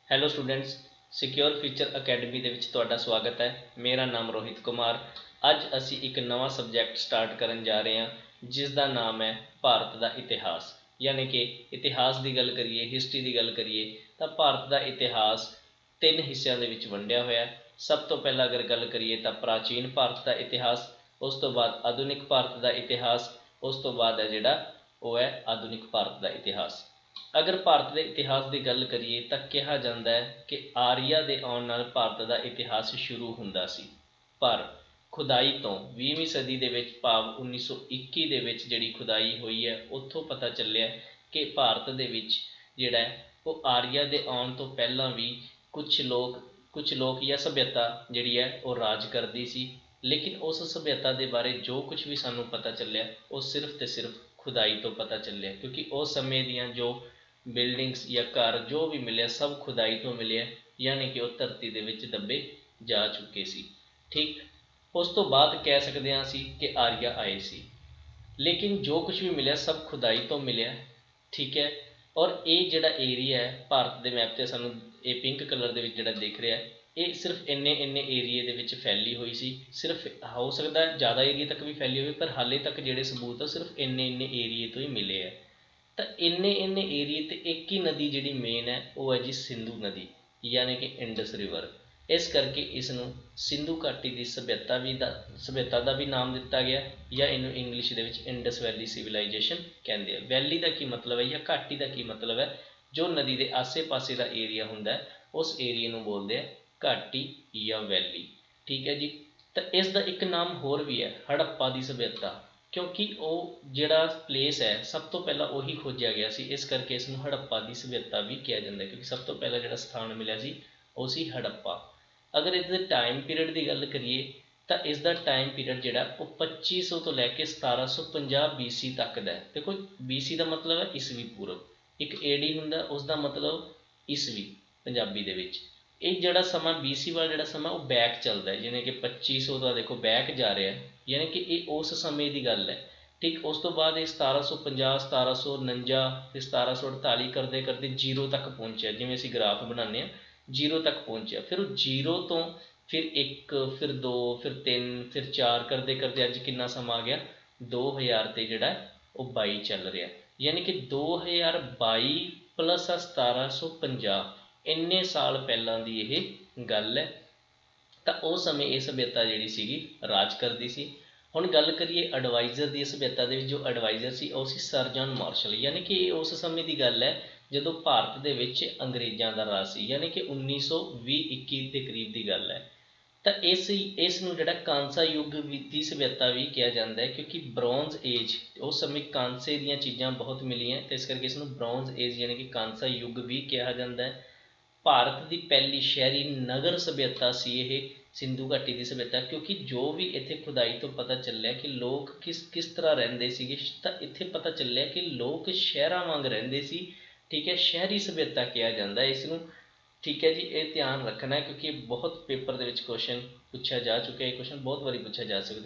Hello students, secure future academy ਦੇ ਵਿੱਚ ਤੁਹਾਡਾ ਸਵਾਗਤ ਹੈ। ਮੇਰਾ ਨਾਮ ਰੋਹਿਤ ਕੁਮਾਰ। ਅੱਜ ਅਸੀਂ ਇੱਕ ਨਵਾਂ ਸਬਜੈਕਟ ਸਟਾਰਟ ਕਰਨ ਜਾ ਰਹੇ ਹਾਂ, ਜਿਸ ਦਾ ਨਾਮ ਹੈ ਭਾਰਤ ਦਾ ਇਤਿਹਾਸ। ਯਾਨੀ ਕਿ ਇਤਿਹਾਸ ਦੀ ਗੱਲ ਕਰੀਏ, ਹਿਸਟਰੀ ਦੀ ਗੱਲ ਕਰੀਏ ਤਾਂ ਭਾਰਤ ਦਾ ਇਤਿਹਾਸ 3 ਹਿੱਸਿਆਂ ਦੇ ਵਿੱਚ ਵੰਡਿਆ ਹੋਇਆ। ਸਭ ਤੋਂ ਪਹਿਲਾਂ ਅਗਰ ਗੱਲ ਕਰੀਏ ਤਾਂ ਪ੍ਰਾਚੀਨ ਭਾਰਤ ਦਾ ਇਤਿਹਾਸ, ਉਸ ਤੋਂ ਬਾਅਦ ਆਧੁਨਿਕ ਭਾਰਤ ਦਾ ਇਤਿਹਾਸ, ਉਸ ਤੋਂ ਬਾਅਦ ਹੈ ਜਿਹੜਾ ਉਹ ਹੈ ਆਧੁਨਿਕ ਭਾਰਤ ਦਾ ਇਤਿਹਾਸ। ਅਗਰ ਭਾਰਤ ਦੇ ਇਤਿਹਾਸ ਦੀ ਗੱਲ ਕਰੀਏ ਤਾਂ ਕਿਹਾ ਜਾਂਦਾ ਹੈ ਕਿ ਆਰੀਆ ਦੇ ਆਉਣ ਨਾਲ ਭਾਰਤ ਦਾ ਇਤਿਹਾਸ ਸ਼ੁਰੂ ਹੁੰਦਾ ਸੀ, ਪਰ ਖੁਦਾਈ ਤੋਂ 20ਵੀਂ ਸਦੀ ਦੇ ਵਿੱਚ ਭਾਵ 1921 ਦੇ ਵਿੱਚ ਜਿਹੜੀ ਖੁਦਾਈ ਹੋਈ ਹੈ, ਉੱਥੋਂ ਪਤਾ ਚੱਲਿਆ ਕਿ ਭਾਰਤ ਦੇ ਵਿੱਚ ਜਿਹੜਾ ਹੈ ਉਹ ਆਰੀਆ ਦੇ ਆਉਣ ਤੋਂ ਪਹਿਲਾਂ ਵੀ ਕੁਛ ਲੋਕ ਜਾਂ ਸਭਿਅਤਾ ਜਿਹੜੀ ਹੈ ਉਹ ਰਾਜ ਕਰਦੀ ਸੀ। ਲੇਕਿਨ ਉਸ ਸਭਿਅਤਾ ਦੇ ਬਾਰੇ ਜੋ ਕੁਛ ਵੀ ਸਾਨੂੰ ਪਤਾ ਚੱਲਿਆ ਉਹ ਸਿਰਫ ਤੇ ਸਿਰਫ ਖੁਦਾਈ ਤੋਂ ਪਤਾ ਚੱਲਿਆ, ਕਿਉਂਕਿ ਉਸ ਸਮੇਂ ਦੀਆਂ ਜੋ ਬਿਲਡਿੰਗਸ ਜਾਂ ਘਰ ਜੋ ਵੀ ਮਿਲਿਆ ਸਭ ਖੁਦਾਈ ਤੋਂ ਮਿਲਿਆ, ਯਾਨੀ ਕਿ ਉਹ ਧਰਤੀ ਦੇ ਵਿੱਚ ਦੱਬੇ ਜਾ ਚੁੱਕੇ ਸੀ। ਠੀਕ, ਉਸ ਤੋਂ ਬਾਅਦ ਕਹਿ ਸਕਦੇ ਹਾਂ ਅਸੀਂ ਕਿ ਆਰੀਆ ਆਏ ਸੀ, ਲੇਕਿਨ ਜੋ ਕੁਛ ਵੀ ਮਿਲਿਆ ਸਭ ਖੁਦਾਈ ਤੋਂ ਮਿਲਿਆ। ਠੀਕ ਹੈ, ਔਰ ਇਹ ਜਿਹੜਾ ਏਰੀਆ ਹੈ ਭਾਰਤ ਦੇ ਮੈਪ 'ਤੇ ਸਾਨੂੰ ਇਹ ਪਿੰਕ ਕਲਰ ਦੇ ਵਿੱਚ ਜਿਹੜਾ ਦਿਖ ਰਿਹਾ, ਇਹ ਸਿਰਫ ਇੰਨੇ ਏਰੀਏ ਦੇ ਵਿੱਚ ਫੈਲੀ ਹੋਈ ਸੀ। ਸਿਰਫ ਹੋ ਸਕਦਾ ਜ਼ਿਆਦਾ ਏਰੀਏ ਤੱਕ ਵੀ ਫੈਲੀ ਹੋਵੇ, ਪਰ ਹਾਲੇ ਤੱਕ ਜਿਹੜੇ ਸਬੂਤ ਆ ਸਿਰਫ ਇੰਨੇ ਏਰੀਏ ਤੋਂ ਹੀ ਮਿਲੇ ਹੈ। ਤਾਂ ਇੰਨੇ ਏਰੀਏ 'ਤੇ ਇੱਕ ਹੀ ਨਦੀ ਜਿਹੜੀ ਮੇਨ ਹੈ ਉਹ ਹੈ ਜੀ ਸਿੰਧੂ ਨਦੀ, ਯਾਨੀ ਕਿ ਇੰਡਸ ਰਿਵਰ। ਇਸ ਕਰਕੇ ਇਸ ਨੂੰ ਸਿੰਧੂ ਘਾਟੀ ਦੀ ਸਭਿਅਤਾ ਦਾ ਵੀ ਨਾਮ ਦਿੱਤਾ ਗਿਆ, ਜਾਂ ਇਹਨੂੰ ਇੰਗਲਿਸ਼ ਦੇ ਵਿੱਚ ਇੰਡਸ ਵੈਲੀ ਸਿਵਲਾਈਜੇਸ਼ਨ ਕਹਿੰਦੇ ਆ। ਵੈਲੀ ਦਾ ਕੀ ਮਤਲਬ ਹੈ ਜਾਂ ਘਾਟੀ ਦਾ ਕੀ ਮਤਲਬ ਹੈ? ਜੋ ਨਦੀ ਦੇ ਆਸੇ ਪਾਸੇ ਦਾ ਏਰੀਆ ਹੁੰਦਾ ਉਸ ਏਰੀਏ ਨੂੰ ਬੋਲਦੇ ਆ ਘਾਟੀ ਜਾਂ ਵੈਲੀ। ਠੀਕ ਹੈ ਜੀ। ਤਾਂ ਇਸ ਦਾ ਇੱਕ ਨਾਮ ਹੋਰ ਵੀ ਹੈ, ਹੜੱਪਾ ਦੀ ਸਭਿਅਤਾ, ਕਿਉਂਕਿ ਉਹ ਜਿਹੜਾ ਪਲੇਸ ਹੈ ਸਭ ਤੋਂ ਪਹਿਲਾਂ ਉਹੀ ਖੋਜਿਆ ਗਿਆ ਸੀ, ਇਸ ਕਰਕੇ ਇਸ ਨੂੰ ਹੜੱਪਾ ਦੀ ਸਭਿਅਤਾ ਵੀ ਕਿਹਾ ਜਾਂਦਾ, ਕਿਉਂਕਿ ਸਭ ਤੋਂ ਪਹਿਲਾਂ ਜਿਹੜਾ ਸਥਾਨ ਮਿਲਿਆ ਸੀ ਉਹ ਸੀ ਹੜੱਪਾ। ਅਗਰ ਇਸਦੇ ਟਾਈਮ ਪੀਰੀਅਡ ਦੀ ਗੱਲ ਕਰੀਏ ਤਾਂ ਇਸ ਦਾ ਟਾਈਮ ਪੀਰੀਅਡ ਜਿਹੜਾ ਉਹ 2500 ਤੋਂ ਲੈ ਕੇ 1750 BC ਤੱਕ ਦਾ ਹੈ। ਦੇਖੋ, BC ਦਾ ਮਤਲਬ ਹੈ ਈਸਵੀ ਪੂਰਵ, ਇੱਕ AD ਹੁੰਦਾ, ਉਸ ਦਾ ਮਤਲਬ ਈਸਵੀ ਪੰਜਾਬੀ ਦੇ ਵਿੱਚ। ਇਹ ਜਿਹੜਾ ਸਮਾਂ BC ਵਾਲਾ ਜਿਹੜਾ ਸਮਾਂ ਉਹ ਬੈਕ ਚੱਲਦਾ ਹੈ, ਜਿਵੇਂ ਕਿ 2500 ਦਾ ਦੇਖੋ ਬੈਕ ਜਾ ਰਿਹਾ, ਯਾਨੀ ਕਿ ਇਹ ਉਸ ਸਮੇਂ ਦੀ ਗੱਲ ਹੈ। ਠੀਕ, ਉਸ ਤੋਂ ਬਾਅਦ ਇਹ 1750, 1749 ਤੇ 1748 ਕਰਦੇ ਕਰਦੇ ਜ਼ੀਰੋ ਤੱਕ ਪਹੁੰਚਿਆ। ਜਿਵੇਂ ਅਸੀਂ ਗ੍ਰਾਫ ਬਣਾਉਂਦੇ ਹਾਂ, ਜ਼ੀਰੋ ਤੱਕ ਪਹੁੰਚਿਆ, ਫਿਰ ਉਹ ਜ਼ੀਰੋ ਤੋਂ ਫਿਰ 1, ਫਿਰ 2, ਫਿਰ 3, ਫਿਰ 4 ਕਰਦੇ ਕਰਦੇ ਅੱਜ ਕਿੰਨਾ ਸਮਾਂ ਆ ਗਿਆ 2000 ਤੇ ਜਿਹੜਾ ਉਹ 22 ਚੱਲ ਰਿਹਾ, ਯਾਨੀ ਕਿ 2022 ਪਲੱਸ 1750, ਇੰਨੇ ਸਾਲ ਪਹਿਲਾਂ ਦੀ ਇਹ ਗੱਲ ਹੈ। ਤਾਂ ਉਸ ਸਮੇਂ ਇਹ ਸਭਿਅਤਾ ਜਿਹੜੀ ਸੀਗੀ ਰਾਜ ਕਰਦੀ ਸੀ। ਹੁਣ ਗੱਲ ਕਰੀਏ ਐਡਵਾਈਜ਼ਰ ਦੀ ਸਭਿਅਤਾ ਦੇ ਵਿੱਚ, ਜੋ ਐਡਵਾਈਜ਼ਰ ਸੀ ਉਹ ਸੀ ਸਰ ਜੌਨ ਮਾਰਸ਼ਲ, ਯਾਨੀ ਕਿ ਇਹ ਉਸ ਸਮੇਂ ਦੀ ਗੱਲ ਹੈ ਜਦੋਂ ਭਾਰਤ ਦੇ ਵਿੱਚ ਅੰਗਰੇਜ਼ਾਂ ਦਾ ਰਾਜ ਸੀ, ਯਾਨੀ ਕਿ 1920-21 ਦੇ ਕਰੀਬ ਦੀ ਗੱਲ ਹੈ। ਤਾਂ ਇਸ ਨੂੰ ਜਿਹੜਾ ਕਾਂਸਾ ਯੁੱਗ ਦੀ ਸਭਿਅਤਾ ਵੀ ਕਿਹਾ ਜਾਂਦਾ ਹੈ, ਕਿਉਂਕਿ ਬ੍ਰੌਂਜ਼ ਏਜ ਉਸ ਸਮੇਂ ਕਾਂਸੇ ਦੀਆਂ ਚੀਜ਼ਾਂ ਬਹੁਤ ਮਿਲੀਆਂ, ਅਤੇ ਇਸ ਕਰਕੇ ਇਸ ਨੂੰ ਬ੍ਰੌਂਜ਼ ਏਜ ਯਾਨੀ ਕਿ ਕਾਂਸਾ ਯੁੱਗ ਵੀ ਕਿਹਾ ਜਾਂਦਾ ਹੈ। ਭਾਰਤ ਦੀ ਪਹਿਲੀ ਸ਼ਹਿਰੀ ਨਗਰ ਸਭਿਅਤਾ ਸੀ ਇਹ ਸਿੰਧੂ ਘਾਟੀ ਦੀ ਸਭਿਅਤਾ, ਕਿਉਂਕਿ ਜੋ ਵੀ ਇੱਥੇ ਖੁਦਾਈ ਤੋਂ ਪਤਾ ਚੱਲਿਆ ਕਿ ਲੋਕ ਕਿਸ ਤਰ੍ਹਾਂ ਰਹਿੰਦੇ ਸੀਗੇ, ਤਾਂ ਇੱਥੇ ਪਤਾ ਚੱਲਿਆ ਕਿ ਲੋਕ ਸ਼ਹਿਰਾਂ ਵਾਂਗ ਰਹਿੰਦੇ ਸੀ। ਠੀਕ ਹੈ, ਸ਼ਹਿਰੀ ਸਭਿਅਤਾ ਕਿਹਾ ਜਾਂਦਾ ਹੈ ਇਸ ਨੂੰ। ਠੀਕ ਹੈ ਜੀ, ਇਹ ਧਿਆਨ ਰੱਖਣਾ, ਕਿਉਂਕਿ ਬਹੁਤ ਪੇਪਰ ਦੇ ਵਿੱਚ ਕੁਐਸਚਨ ਪੁੱਛਿਆ ਜਾ ਚੁੱਕਿਆ, ਇਹ ਕੁਐਸਚਨ ਬਹੁਤ ਵਾਰੀ ਪੁੱਛਿਆ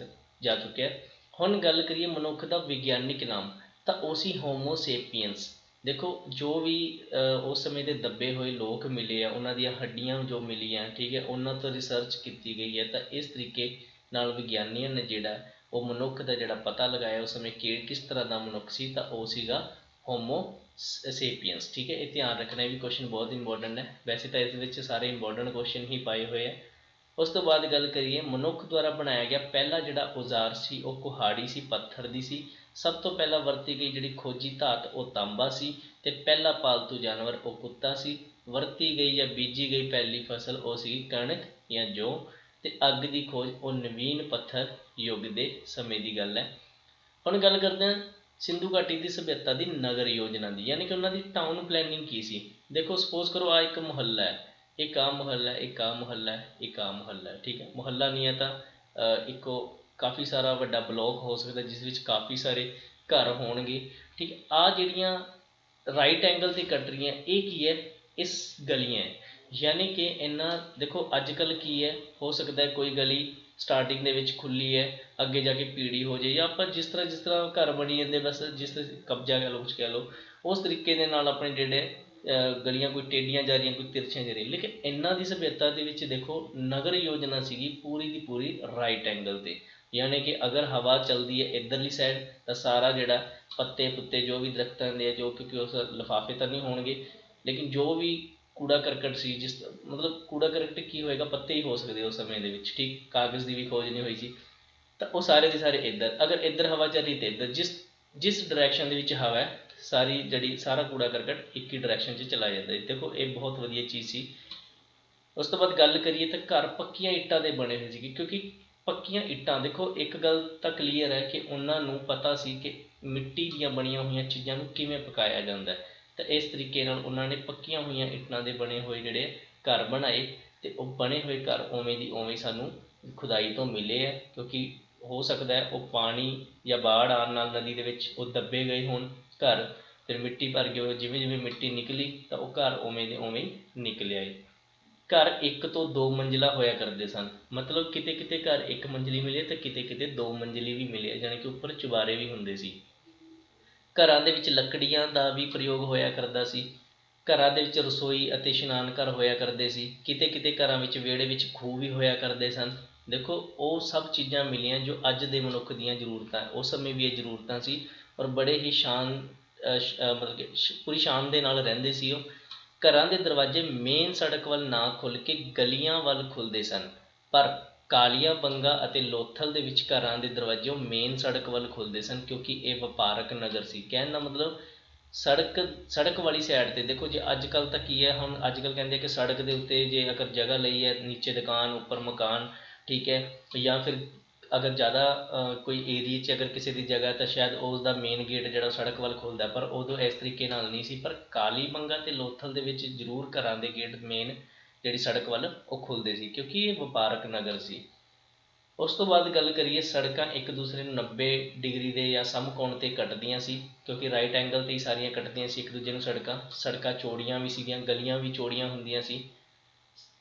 ਜਾ ਚੁੱਕਿਆ। ਹੁਣ ਗੱਲ ਕਰੀਏ ਮਨੁੱਖ ਦਾ ਵਿਗਿਆਨਿਕ ਨਾਮ, ਤਾਂ ਉਹ ਸੀ ਹੋਮੋ ਸੇਪੀਅੰਸ। ਦੇਖੋ, ਜੋ ਵੀ ਉਸ ਸਮੇਂ ਦੇ ਦੱਬੇ ਹੋਏ ਲੋਕ ਮਿਲੇ ਆ, ਉਹਨਾਂ ਦੀਆਂ ਹੱਡੀਆਂ ਜੋ ਮਿਲੀਆਂ, ਠੀਕ ਹੈ, ਉਹਨਾਂ ਤੋਂ ਰਿਸਰਚ ਕੀਤੀ ਗਈ ਹੈ। ਤਾਂ ਇਸ ਤਰੀਕੇ ਨਾਲ ਵਿਗਿਆਨੀਆਂ ਨੇ ਜਿਹੜਾ ਉਹ ਮਨੁੱਖ ਦਾ ਜਿਹੜਾ ਪਤਾ ਲਗਾਇਆ ਉਸ ਸਮੇਂ ਕਿਸ ਤਰ੍ਹਾਂ ਦਾ ਮਨੁੱਖ ਸੀ, ਤਾਂ ਉਹ ਸੀਗਾ ਹੋਮੋ ਸੇਪੀਅੰਸ। ਠੀਕ ਹੈ, ਇਹ ਧਿਆਨ ਰੱਖਣਾ, ਵੀ ਕੁਐਸਚਨ ਬਹੁਤ ਇੰਪੋਰਟੈਂਟ ਹੈ। ਵੈਸੇ ਤਾਂ ਇਸ ਵਿੱਚ ਸਾਰੇ ਇੰਪੋਰਟੈਂਟ ਕੁਐਸਚਨ ਹੀ ਪਾਏ ਹੋਏ ਹੈ। ਉਸ ਤੋਂ ਬਾਅਦ ਗੱਲ ਕਰੀਏ ਮਨੁੱਖ ਦੁਆਰਾ ਬਣਾਇਆ ਗਿਆ ਪਹਿਲਾ ਜਿਹੜਾ ਔਜ਼ਾਰ ਸੀ ਉਹ ਕੁਹਾੜੀ ਸੀ, ਪੱਥਰ ਦੀ ਸੀ। ਸਭ ਤੋਂ ਪਹਿਲਾਂ ਵਰਤੀ ਗਈ ਜਿਹੜੀ ਖੋਜੀ ਧਾਤ ਉਹ ਤਾਂਬਾ ਸੀ, ਅਤੇ ਪਹਿਲਾ ਪਾਲਤੂ ਜਾਨਵਰ ਉਹ ਕੁੱਤਾ ਸੀ। ਵਰਤੀ ਗਈ ਜਾਂ ਬੀਜੀ ਗਈ ਪਹਿਲੀ ਫਸਲ ਉਹ ਸੀ ਕਣਕ ਜਾਂ ਜੌਂ, ਅਤੇ ਅੱਗ ਦੀ ਖੋਜ ਉਹ ਨਵੀਨ ਪੱਥਰ ਯੁੱਗ ਦੇ ਸਮੇਂ ਦੀ ਗੱਲ ਹੈ। ਹੁਣ ਗੱਲ ਕਰਦੇ ਹਾਂ ਸਿੰਧੂ ਘਾਟੀ ਦੀ ਸਭਿਅਤਾ ਦੀ ਨਗਰ ਯੋਜਨਾ ਦੀ, ਯਾਨੀ ਕਿ ਉਹਨਾਂ ਦੀ ਟਾਊਨ ਪਲੈਨਿੰਗ ਕੀ ਸੀ। ਦੇਖੋ, ਸਪੋਜ਼ ਕਰੋ ਆਹ ਇੱਕ ਮੁਹੱਲਾ ਹੈ, ਇੱਕ ਆਹ ਮੁਹੱਲਾ, ਇੱਕ ਆਹ ਮੁਹੱਲਾ, ਇੱਕ ਆਹ ਮੁਹੱਲਾ। ਠੀਕ ਹੈ, ਮੁਹੱਲਾ ਨਹੀਂ ਹੈ ਤਾਂ ਇੱਕੋ ਕਾਫੀ ਸਾਰਾ ਵੱਡਾ ਬਲੋਕ ਹੋ ਸਕਦਾ ਜਿਸ ਵਿੱਚ ਕਾਫੀ ਸਾਰੇ ਘਰ ਹੋਣਗੇ। ਠੀਕ ਹੈ, ਆਹ ਜਿਹੜੀਆਂ ਰਾਈਟ ਐਂਗਲ 'ਤੇ ਕੱਟ ਰਹੀਆਂ ਇਹ ਕੀ ਹੈ, ਇਸ ਗਲੀਆਂ ਹੈ, ਯਾਨੀ ਕਿ ਇਹਨਾਂ ਦੇਖੋ ਅੱਜ ਕੱਲ੍ਹ ਕੀ ਹੈ, ਹੋ ਸਕਦਾ ਕੋਈ ਗਲੀ ਸਟਾਰਟਿੰਗ ਦੇ ਵਿੱਚ ਖੁੱਲ੍ਹੀ ਹੈ, ਅੱਗੇ ਜਾ ਕੇ ਪੀੜੀ ਹੋ ਜਾਏ, ਜਾਂ ਆਪਾਂ ਜਿਸ ਤਰ੍ਹਾਂ ਘਰ ਬਣੀ ਜਾਂਦੇ ਬਸ ਜਿਸ ਕਬਜ਼ਾ ਕਹਿ ਲਓ, ਕੁਛ ਕਹਿ ਲਓ, ਉਸ ਤਰੀਕੇ ਦੇ ਨਾਲ ਆਪਣੇ ਜਿਹੜੇ ਗਲੀਆਂ ਕੋਈ ਟੇਢੀਆਂ ਜਾ ਰਹੀਆਂ, ਕੋਈ ਤਿਰਛੀਆਂ ਜਾ ਰਹੀਆਂ। ਲੇਕਿਨ ਇਹਨਾਂ ਦੀ ਸਭਿਅਤਾ ਦੇ ਵਿੱਚ ਦੇਖੋ ਨਗਰ ਯੋਜਨਾ ਸੀਗੀ ਪੂਰੀ ਦੀ ਪੂਰੀ ਰਾਈਟ ਐਂਗਲ 'ਤੇ, ਯਾਨੀ ਕਿ ਅਗਰ ਹਵਾ ਚੱਲਦੀ ਹੈ ਇੱਧਰਲੀ ਸਾਈਡ ਤਾਂ ਸਾਰਾ ਜਿਹੜਾ ਪੱਤੇ ਪੁੱਤੇ ਜੋ ਵੀ ਦਰਖਤਾਂ ਦੇ ਜੋ, ਕਿਉਂਕਿ ਉਸ ਲਿਫਾਫੇ ਤਾਂ ਨਹੀਂ ਹੋਣਗੇ, ਲੇਕਿਨ ਜੋ ਵੀ ਕੂੜਾ ਕਰਕਟ ਸੀ, ਜਿਸ ਮਤਲਬ ਕੂੜਾ ਕਰਕਟ ਕੀ ਹੋਏਗਾ, ਪੱਤੇ ਹੀ ਹੋ ਸਕਦੇ ਉਸ ਸਮੇਂ ਦੇ ਵਿੱਚ, ਠੀਕ, ਕਾਗਜ਼ ਦੀ ਵੀ ਖੋਜ ਨਹੀਂ ਹੋਈ ਸੀ, ਤਾਂ ਉਹ ਸਾਰੇ ਦੇ ਸਾਰੇ ਇੱਧਰ, ਅਗਰ ਇੱਧਰ ਹਵਾ ਚੱਲ ਰਹੀ ਤਾਂ ਇੱਧਰ, ਜਿਸ ਡਾਇਰੈਕਸ਼ਨ ਦੇ ਵਿੱਚ ਹਵਾ ਹੈ ਸਾਰੀ ਜਿਹੜੀ ਸਾਰਾ ਕੂੜਾ ਕਰਕਟ ਇੱਕ ਹੀ ਡਾਇਰੈਕਸ਼ਨ 'ਚ ਚਲਾ ਜਾਂਦਾ। ਦੇਖੋ ਇਹ ਬਹੁਤ ਵਧੀਆ ਚੀਜ਼ ਸੀ। ਉਸ ਤੋਂ ਬਾਅਦ ਗੱਲ ਕਰੀਏ ਤਾਂ ਘਰ ਪੱਕੀਆਂ ਇੱਟਾਂ ਦੇ ਬਣੇ ਹੋਏ ਸੀਗੇ, ਕਿਉਂਕਿ ਪੱਕੀਆਂ ਇੱਟਾਂ, ਦੇਖੋ ਇੱਕ ਗੱਲ ਤਾਂ ਕਲੀਅਰ ਹੈ ਕਿ ਉਹਨਾਂ ਨੂੰ ਪਤਾ ਸੀ ਕਿ ਮਿੱਟੀ ਦੀਆਂ ਬਣੀਆਂ ਹੋਈਆਂ ਚੀਜ਼ਾਂ ਨੂੰ ਕਿਵੇਂ ਪਕਾਇਆ ਜਾਂਦਾ ਹੈ, ਤਾਂ ਇਸ ਤਰੀਕੇ ਨਾਲ ਉਹਨਾਂ ਨੇ ਪੱਕੀਆਂ ਹੋਈਆਂ ਇੱਟਾਂ ਦੇ ਬਣੇ ਹੋਏ ਜਿਹੜੇ ਘਰ ਬਣਾਏ, ਅਤੇ ਉਹ ਬਣੇ ਹੋਏ ਘਰ ਉਵੇਂ ਦੀ ਉਵੇਂ ਸਾਨੂੰ ਖੁਦਾਈ ਤੋਂ ਮਿਲੇ ਹੈ, ਕਿਉਂਕਿ ਹੋ ਸਕਦਾ ਹੈ ਉਹ ਪਾਣੀ ਜਾਂ ਬਾੜ ਆਉਣ ਨਾਲ ਨਦੀ ਦੇ ਵਿੱਚ ਉਹ ਦੱਬੇ ਗਏ ਹੋਣ ਘਰ, ਫਿਰ ਮਿੱਟੀ ਭਰ ਗਏ, ਜਿਵੇਂ ਜਿਵੇਂ ਮਿੱਟੀ ਨਿਕਲੀ ਤਾਂ ਉਹ ਘਰ ਉਵੇਂ ਦੇ ਉਵੇਂ ਹੀ ਨਿਕਲ ਆਏ। ਘਰ 1 ਤੋਂ 2 ਮੰਜ਼ਿਲਾ ਹੋਇਆ ਕਰਦੇ ਸਨ, ਮਤਲਬ ਕਿਤੇ ਕਿਤੇ ਘਰ 1 ਮੰਜ਼ਲੀ ਮਿਲੇ ਅਤੇ ਕਿਤੇ ਕਿਤੇ 2 ਮੰਜ਼ਲੀ ਵੀ ਮਿਲੇ, ਜਾਣੀ ਕਿ ਉੱਪਰ ਚੁਬਾਰੇ ਵੀ ਹੁੰਦੇ ਸੀ। ਘਰਾਂ ਦੇ ਵਿੱਚ ਲੱਕੜੀਆਂ ਦਾ ਵੀ ਪ੍ਰਯੋਗ ਹੋਇਆ ਕਰਦਾ ਸੀ। ਘਰਾਂ ਦੇ ਵਿੱਚ ਰਸੋਈ ਅਤੇ ਇਸ਼ਨਾਨ ਘਰ ਹੋਇਆ ਕਰਦੇ ਸੀ। ਕਿਤੇ ਕਿਤੇ ਘਰਾਂ ਵਿੱਚ ਵਿਹੜੇ ਵਿੱਚ ਖੂਹ ਵੀ ਹੋਇਆ ਕਰਦੇ ਸਨ। ਦੇਖੋ ਉਹ ਸਭ ਚੀਜ਼ਾਂ ਮਿਲੀਆਂ ਜੋ ਅੱਜ ਦੇ ਮਨੁੱਖ ਦੀਆਂ ਜ਼ਰੂਰਤਾਂ, ਉਸ ਸਮੇਂ ਵੀ ਇਹ ਜ਼ਰੂਰਤਾਂ ਸੀ, ਔਰ ਬੜੇ ਹੀ ਮਤਲਬ ਕਿ ਪੂਰੀ ਸ਼ਾਨ ਦੇ ਨਾਲ ਰਹਿੰਦੇ ਸੀ ਉਹ। ਘਰਾਂ ਦੇ ਦਰਵਾਜ਼ੇ ਮੇਨ ਸੜਕ ਵੱਲ ਨਾ ਖੁੱਲ੍ਹ ਕੇ ਗਲੀਆਂ ਵੱਲ ਖੁੱਲ੍ਹਦੇ ਸਨ, ਪਰ ਕਾਲੀਆ ਬੰਗਾ ਅਤੇ ਲੋਥਲ ਦੇ ਵਿੱਚ ਘਰਾਂ ਦੇ ਦਰਵਾਜ਼ੇ ਉਹ ਮੇਨ ਸੜਕ ਵੱਲ ਖੁੱਲ੍ਹਦੇ ਸਨ, ਕਿਉਂਕਿ ਇਹ ਵਪਾਰਕ ਨਗਰ ਸੀ। ਕਹਿਣ ਦਾ ਮਤਲਬ ਸੜਕ ਵਾਲੀ ਸਾਈਡ 'ਤੇ, ਦੇਖੋ ਜੇ ਅੱਜ ਕੱਲ੍ਹ ਤਾਂ ਕੀ ਹੈ, ਹੁਣ ਅੱਜ ਕੱਲ੍ਹ ਕਹਿੰਦੇ ਕਿ ਸੜਕ ਦੇ ਉੱਤੇ ਜੇ ਅਗਰ ਜਗ੍ਹਾ ਲਈ ਹੈ, ਨੀਚੇ ਦੁਕਾਨ ਉੱਪਰ ਮਕਾਨ, ਠੀਕ ਹੈ, ਜਾਂ ਫਿਰ ਅਗਰ ਜ਼ਿਆਦਾ ਕੋਈ ਏਰੀਏ 'ਚ ਅਗਰ ਕਿਸੇ ਦੀ ਜਗ੍ਹਾ ਤਾਂ ਸ਼ਾਇਦ ਉਸ ਦਾ ਮੇਨ ਗੇਟ ਜਿਹੜਾ ਸੜਕ ਵੱਲ ਖੁੱਲ੍ਹਦਾ, ਪਰ ਉਦੋਂ ਇਸ ਤਰੀਕੇ ਨਾਲ ਨਹੀਂ ਸੀ। ਪਰ ਕਾਲੀ ਬੰਗਾ ਅਤੇ ਲੋਥਲ ਦੇ ਵਿੱਚ ਜ਼ਰੂਰ ਘਰਾਂ ਦੇ ਗੇਟ ਮੇਨ ਜਿਹੜੀ ਸੜਕ ਵੱਲ ਉਹ ਖੁੱਲ੍ਹਦੇ ਸੀ, ਕਿਉਂਕਿ ਇਹ ਵਪਾਰਕ ਨਗਰ ਸੀ। ਉਸ ਤੋਂ ਬਾਅਦ ਗੱਲ ਕਰੀਏ, ਸੜਕਾਂ ਇੱਕ ਦੂਸਰੇ ਨੂੰ 90 ਡਿਗਰੀ ਦੇ ਜਾਂ ਸਮਕੋਣ 'ਤੇ ਕੱਟਦੀਆਂ ਸੀ, ਕਿਉਂਕਿ ਰਾਈਟ ਐਂਗਲ 'ਤੇ ਹੀ ਸਾਰੀਆਂ ਕੱਟਦੀਆਂ ਸੀ ਇੱਕ ਦੂਜੇ ਨੂੰ ਸੜਕਾਂ ਚੌੜੀਆਂ ਵੀ ਸੀਗੀਆਂ, ਗਲੀਆਂ ਵੀ ਚੌੜੀਆਂ ਹੁੰਦੀਆਂ ਸੀ।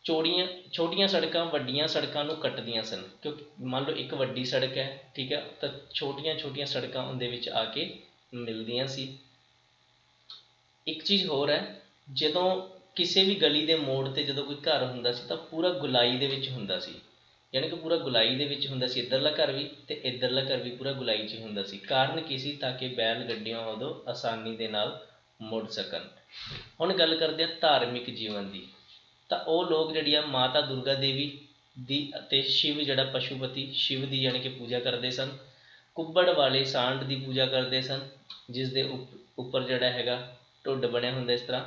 ਛੋਟੀਆਂ ਸੜਕਾਂ ਵੱਡੀਆਂ ਸੜਕਾਂ ਨੂੰ ਕੱਟਦੀਆਂ ਸਨ, ਕਿਉਂਕਿ ਮੰਨ ਲਓ ਇੱਕ ਵੱਡੀ ਸੜਕ ਹੈ, ਠੀਕ ਹੈ, ਤਾਂ ਛੋਟੀਆਂ ਛੋਟੀਆਂ ਸੜਕਾਂ ਉਹਦੇ ਵਿੱਚ ਆ ਕੇ ਮਿਲਦੀਆਂ ਸੀ। ਇੱਕ ਚੀਜ਼ ਹੋਰ ਹੈ, ਜਦੋਂ ਕਿਸੇ ਵੀ ਗਲੀ ਦੇ ਮੋੜ 'ਤੇ ਜਦੋਂ ਕੋਈ ਘਰ ਹੁੰਦਾ ਸੀ ਤਾਂ ਪੂਰਾ ਗੁਲਾਈ ਦੇ ਵਿੱਚ ਹੁੰਦਾ ਸੀ, ਯਾਨੀ ਕਿ ਪੂਰਾ ਗੁਲਾਈ ਦੇ ਵਿੱਚ ਹੁੰਦਾ ਸੀ, ਇੱਧਰਲਾ ਘਰ ਵੀ ਅਤੇ ਇੱਧਰਲਾ ਘਰ ਵੀ ਪੂਰਾ ਗੁਲਾਈ 'ਚ ਹੁੰਦਾ ਸੀ। ਕਾਰਨ ਕੀ ਸੀ? ਤਾਂ ਕਿ ਬੈਲ ਗੱਡੀਆਂ ਉਦੋਂ ਆਸਾਨੀ ਦੇ ਨਾਲ ਮੁੜ ਸਕਣ। ਹੁਣ ਗੱਲ ਕਰਦੇ ਹਾਂ ਧਾਰਮਿਕ ਜੀਵਨ ਦੀ, ਤਾਂ ਉਹ ਲੋਕ ਜਿਹੜੀ ਆ ਮਾਤਾ ਦੁਰਗਾ ਦੇਵੀ ਦੀ ਅਤੇ ਸ਼ਿਵ ਜਿਹੜਾ ਪਸ਼ੂਪਤੀ ਸ਼ਿਵ ਦੀ ਯਾਨੀ ਕਿ ਪੂਜਾ ਕਰਦੇ ਸਨ। ਕੁੱਬੜ ਵਾਲੇ ਸਾਂਢ ਦੀ ਪੂਜਾ ਕਰਦੇ ਸਨ, ਜਿਸ ਦੇ ਉੱਪਰ ਜਿਹੜਾ ਹੈਗਾ ਢੁੱਡ ਬਣਿਆ ਹੁੰਦਾ ਇਸ ਤਰ੍ਹਾਂ।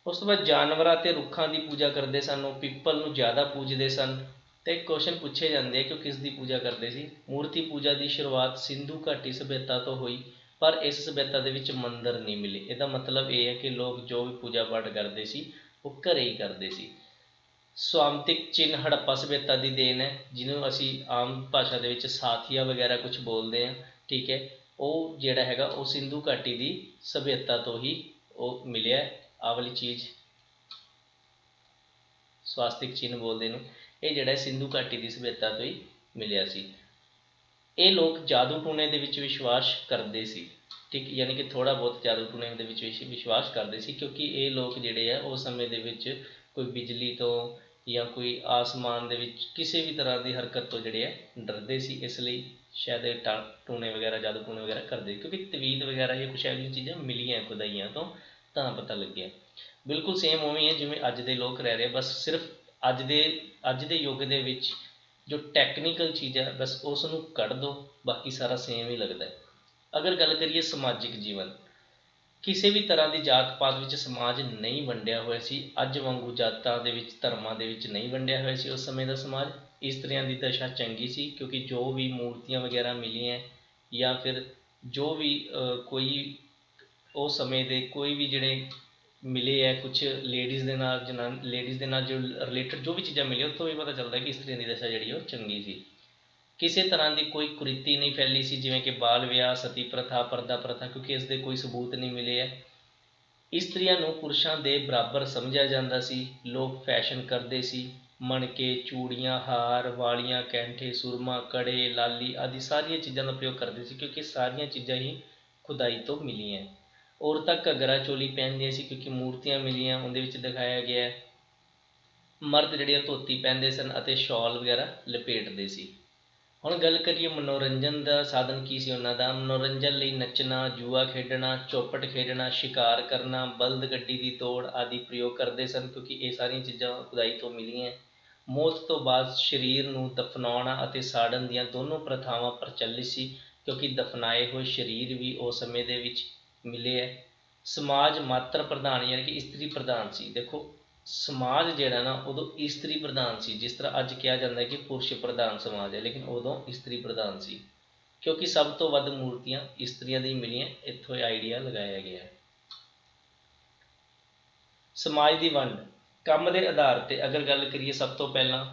ਉਸ ਤੋਂ ਬਾਅਦ ਜਾਨਵਰਾਂ ਅਤੇ ਰੁੱਖਾਂ ਦੀ ਪੂਜਾ ਕਰਦੇ ਸਨ, ਉਹ ਪਿੱਪਲ ਨੂੰ ਜ਼ਿਆਦਾ ਪੂਜਦੇ ਸਨ। ਅਤੇ ਕੁਐਸਚਨ ਪੁੱਛੇ ਜਾਂਦੇ ਆ ਕਿ ਉਹ ਕਿਸ ਦੀ ਪੂਜਾ ਕਰਦੇ ਸੀ। ਮੂਰਤੀ ਪੂਜਾ ਦੀ ਸ਼ੁਰੂਆਤ ਸਿੰਧੂ ਘਾਟੀ ਸੱਭਿਅਤਾ ਤੋਂ ਹੋਈ, ਪਰ ਇਸ ਸੱਭਿਅਤਾ ਦੇ ਵਿੱਚ ਮੰਦਰ ਨਹੀਂ ਮਿਲੇ। ਇਹਦਾ ਮਤਲਬ ਇਹ ਹੈ ਕਿ ਲੋਕ ਜੋ ਵੀ ਪੂਜਾ ਪਾਠ ਕਰਦੇ ਸੀ ਉਹ ਘਰੇ ਹੀ ਕਰਦੇ ਸੀ। ਸਵਾਮਿਤਿਕ ਚਿੰਨ੍ਹ ਹੜੱਪਾ ਸੱਭਿਅਤਾ ਦੀ ਦੇਣ ਹੈ, ਜਿਹਨੂੰ ਅਸੀਂ ਆਮ ਭਾਸ਼ਾ ਦੇ ਵਿੱਚ ਸਾਥੀਆ ਵਗੈਰਾ ਕੁਛ ਬੋਲਦੇ ਹਾਂ, ਠੀਕ ਹੈ, ਉਹ ਜਿਹੜਾ ਹੈਗਾ ਉਹ ਸਿੰਧੂ ਘਾਟੀ ਦੀ ਸੱਭਿਅਤਾ ਤੋਂ ਹੀ ਉਹ ਮਿਲਿਆ। ਆਹ ਵਾਲੀ ਚੀਜ਼ ਸਵਾਸਤਿਕ ਚਿੰਨ੍ਹ ਬੋਲਦੇ ਨੂੰ, ਇਹ ਜਿਹੜਾ ਸਿੰਧੂ ਘਾਟੀ ਦੀ ਸੱਭਿਅਤਾ ਤੋਂ ਹੀ ਮਿਲਿਆ ਸੀ। ਇਹ ਲੋਕ ਜਾਦੂ ਟੂਣੇ ਦੇ ਵਿੱਚ ਵਿਸ਼ਵਾਸ ਕਰਦੇ ਸੀ, ਠੀਕ, ਯਾਨੀ ਕਿ ਥੋੜ੍ਹਾ ਬਹੁਤ ਜਾਦੂ ਟੂਣੇ ਦੇ ਵਿੱਚ ਵਿਸ਼ਵਾਸ ਕਰਦੇ ਸੀ, ਕਿਉਂਕਿ ਇਹ ਲੋਕ ਜਿਹੜੇ ਆ ਉਸ ਸਮੇਂ ਦੇ ਵਿੱਚ ਕੋਈ ਬਿਜਲੀ ਤੋਂ ਜਾਂ ਕੋਈ ਆਸਮਾਨ ਦੇ ਵਿੱਚ ਕਿਸੇ ਵੀ ਤਰ੍ਹਾਂ ਦੀ ਹਰਕਤ ਤੋਂ ਜਿਹੜੇ ਆ ਡਰਦੇ ਸੀ, ਇਸ ਲਈ ਸ਼ਾਇਦ ਇਹ ਟੂਣੇ ਵਗੈਰਾ ਜਾਦੂ ਟੂਣੇ ਵਗੈਰਾ ਕਰਦੇ, ਕਿਉਂਕਿ ਤਵੀਤ ਵਗੈਰਾ ਜਾਂ ਕੁਛ ਇਹੋ ਜਿਹੀਆਂ ਚੀਜ਼ਾਂ ਮਿਲੀਆਂ ਖੁਦਾਈਆਂ ਤੋਂ ਤਾਂ ਪਤਾ ਲੱਗਿਆ। ਬਿਲਕੁਲ ਸੇਮ ਉਵੇਂ ਹੈ ਜਿਵੇਂ ਅੱਜ ਦੇ ਲੋਕ ਰਹਿ ਰਹੇ, ਬਸ ਸਿਰਫ ਅੱਜ ਦੇ ਯੁੱਗ ਦੇ ਵਿੱਚ ਜੋ ਟੈਕਨੀਕਲ ਚੀਜ਼ ਹੈ ਬਸ ਉਸ ਨੂੰ ਕੱਢ ਦਿਓ, ਬਾਕੀ ਸਾਰਾ ਸੇਮ ਹੀ ਲੱਗਦਾ ਹੈ। ਅਗਰ ਗੱਲ ਕਰੀਏ ਸਮਾਜਿਕ ਜੀਵਨ, ਕਿਸੇ ਵੀ ਤਰ੍ਹਾਂ ਦੀ ਜਾਤ ਪਾਤ ਵਿੱਚ ਸਮਾਜ ਨਹੀਂ ਵੰਡਿਆ ਹੋਇਆ ਸੀ। ਅੱਜ ਵਾਂਗੂ ਜਾਤਾਂ ਦੇ ਵਿੱਚ ਧਰਮਾਂ ਦੇ ਵਿੱਚ ਨਹੀਂ ਵੰਡਿਆ ਹੋਇਆ ਸੀ ਉਸ ਸਮੇਂ ਦਾ ਸਮਾਜ। ਇਸਤਰੀਆਂ ਦੀ ਦਸ਼ਾ ਚੰਗੀ ਸੀ, ਕਿਉਂਕਿ ਜੋ ਵੀ ਮੂਰਤੀਆਂ ਵਗੈਰਾ ਮਿਲੀਆਂ ਜਾਂ ਫਿਰ ਜੋ ਵੀ ਕੋਈ ਉਸ ਸਮੇਂ ਦੇ ਕੋਈ ਵੀ ਜਿਹੜੇ ਮਿਲੇ ਹੈ ਕੁਛ ਲੇਡੀਜ਼ ਦੇ ਨਾਲ ਜੋ ਰਿਲੇਟਡ ਜੋ ਵੀ ਚੀਜ਼ਾਂ ਮਿਲੀਆਂ ਉੱਥੋਂ ਵੀ ਪਤਾ ਚੱਲਦਾ ਕਿ ਇਸਤਰੀਆਂ ਦੀ ਦਸ਼ਾ ਜਿਹੜੀ ਉਹ ਚੰਗੀ ਸੀ। ਕਿਸੇ ਤਰ੍ਹਾਂ ਦੀ ਕੋਈ ਕੁਰੀਤੀ ਨਹੀਂ ਫੈਲੀ ਸੀ, ਜਿਵੇਂ ਕਿ ਬਾਲ ਵਿਆਹ, ਸਤੀ ਪ੍ਰਥਾ, ਪਰਦਾ ਪ੍ਰਥਾ, ਕਿਉਂਕਿ ਇਸ ਦੇ ਕੋਈ ਸਬੂਤ ਨਹੀਂ ਮਿਲੇ ਹੈ। ਇਸਤਰੀਆਂ ਨੂੰ ਪੁਰਸ਼ਾਂ ਦੇ ਬਰਾਬਰ ਸਮਝਿਆ ਜਾਂਦਾ ਸੀ। ਲੋਕ ਫੈਸ਼ਨ ਕਰਦੇ ਸੀ, ਮਣਕੇ, ਚੂੜੀਆਂ, ਹਾਰ, ਵਾਲੀਆਂ, ਕੈਂਠੇ, ਸੁਰਮਾ, ਕੜੇ, ਲਾਲੀ ਆਦਿ ਸਾਰੀਆਂ ਚੀਜ਼ਾਂ ਦਾ ਪ੍ਰਯੋਗ ਕਰਦੇ ਸੀ, ਕਿਉਂਕਿ ਸਾਰੀਆਂ ਚੀਜ਼ਾਂ ਹੀ ਖੁਦਾਈ ਤੋਂ ਮਿਲੀਆਂ। औरतां घग्गरा चोली पहनदियां सी क्योंकि मूर्तियां मिलियां उहदे विच दिखाया गया है। मर्द जिहड़े धोती पहनते सन अते शॉल वगैरह लपेटते सी। ਹੁਣ ਗੱਲ ਕਰੀਏ ਮਨੋਰੰਜਨ ਦਾ ਸਾਧਨ ਕੀ ਸੀ ਉਹਨਾਂ ਦਾ। ਮਨੋਰੰਜਨ ਲਈ ਨੱਚਣਾ, ਜੂਆ ਖੇਡਣਾ, ਚੌਪਟ ਖੇਡਣਾ, ਸ਼ਿਕਾਰ ਕਰਨਾ, ਬਲਦ ਗੱਡੀ ਦੀ ਦੌੜ ਆਦਿ ਪ੍ਰਯੋਗ ਕਰਦੇ ਸਨ ਕਿਉਂਕਿ ਇਹ ਸਾਰੀਆਂ ਚੀਜ਼ਾਂ ਖੁਦਾਈ ਤੋਂ ਮਿਲੀਆਂ। ਮੌਤ ਤੋਂ ਬਾਅਦ ਸਰੀਰ ਨੂੰ ਦਫਨਾਉਣਾ ਅਤੇ ਸਾੜਨ ਦੀਆਂ ਦੋਨੋਂ ਪ੍ਰਥਾਵਾਂ ਪ੍ਰਚਲਿਤ ਸੀ ਕਿਉਂਕਿ ਦਫਨਾਏ ਹੋਏ ਸਰੀਰ ਵੀ ਉਸ ਸਮੇਂ ਦੇ ਵਿੱਚ ਮਿਲੇ ਹੈ। ਸਮਾਜ ਮਾਤਰ ਪ੍ਰਧਾਨ ਯਾਨੀ ਕਿ ਇਸਤਰੀ ਪ੍ਰਧਾਨ ਸੀ। ਦੇਖੋ ਸਮਾਜ ਜਿਹੜਾ ਨਾ ਉਦੋਂ ਇਸਤਰੀ ਪ੍ਰਧਾਨ ਸੀ। ਜਿਸ ਤਰ੍ਹਾਂ ਅੱਜ ਕਿਹਾ ਜਾਂਦਾ ਹੈ ਕਿ ਪੁਰਸ਼ ਪ੍ਰਧਾਨ ਸਮਾਜ ਹੈ, ਲੇਕਿਨ ਉਦੋਂ ਇਸਤਰੀ ਪ੍ਰਧਾਨ ਸੀ ਕਿਉਂਕਿ ਸਭ ਤੋਂ ਵੱਧ ਮੂਰਤੀਆਂ ਇਸਤਰੀਆਂ ਦੀ ਮਿਲੀਆਂ। ਇੱਥੋਂ ਇਹ ਆਈਡੀਆ ਲਗਾਇਆ ਗਿਆ। ਸਮਾਜ ਦੀ ਵੰਡ ਕੰਮ ਦੇ ਆਧਾਰ ਤੇ ਅਗਰ ਗੱਲ ਕਰੀਏ, ਸਭ ਤੋਂ ਪਹਿਲਾਂ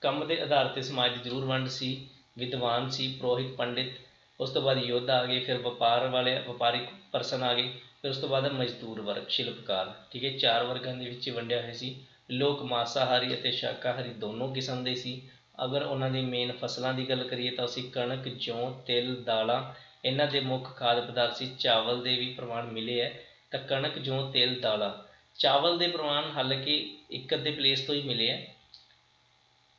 ਕੰਮ ਦੇ ਆਧਾਰ ਤੇ ਸਮਾਜ ਦੀ ਜ਼ਰੂਰ ਵੰਡ ਸੀ। ਵਿਦਵਾਨ ਸੀ, ਪੁਰੋਹਿਤ, ਪੰਡਿਤ, ਉਸ ਤੋਂ ਬਾਅਦ ਯੋਧਾ ਆ ਗਏ, ਫਿਰ ਵਪਾਰ ਵਾਲੇ ਵਪਾਰਿਕ ਪਰਸਨ ਆ ਗਏ, ਫਿਰ ਉਸ ਤੋਂ ਬਾਅਦ ਮਜ਼ਦੂਰ ਵਰਗ, ਸ਼ਿਲਪਕਾਰ। ਠੀਕ ਹੈ, 4 ਵਰਗਾਂ ਦੇ ਵਿੱਚ ਵੰਡਿਆ ਹੋਇਆ ਸੀ। ਲੋਕ ਮਾਸਾਹਾਰੀ ਅਤੇ ਸ਼ਾਕਾਹਾਰੀ ਦੋਨੋਂ ਕਿਸਮ ਦੇ ਸੀ। ਅਗਰ ਉਹਨਾਂ ਦੀ ਮੇਨ ਫਸਲਾਂ ਦੀ ਗੱਲ ਕਰੀਏ ਤਾਂ ਅਸੀਂ ਕਣਕ, ਜੌਂ, ਤਿਲ, ਦਾਲਾਂ ਇਹਨਾਂ ਦੇ ਮੁੱਖ ਖਾਦ ਪਦਾਰਥ ਸੀ। ਚਾਵਲ ਦੇ ਵੀ ਪ੍ਰਮਾਣ ਮਿਲੇ ਹੈ ਤਾਂ ਕਣਕ, ਜੌਂ, ਤਿਲ, ਦਾਲਾਂ। ਚਾਵਲ ਦੇ ਪ੍ਰਮਾਣ ਹਾਲਾਂਕਿ ਇੱਕ ਅੱਧੇ ਪਲੇਸ ਤੋਂ ਹੀ ਮਿਲੇ ਹੈ।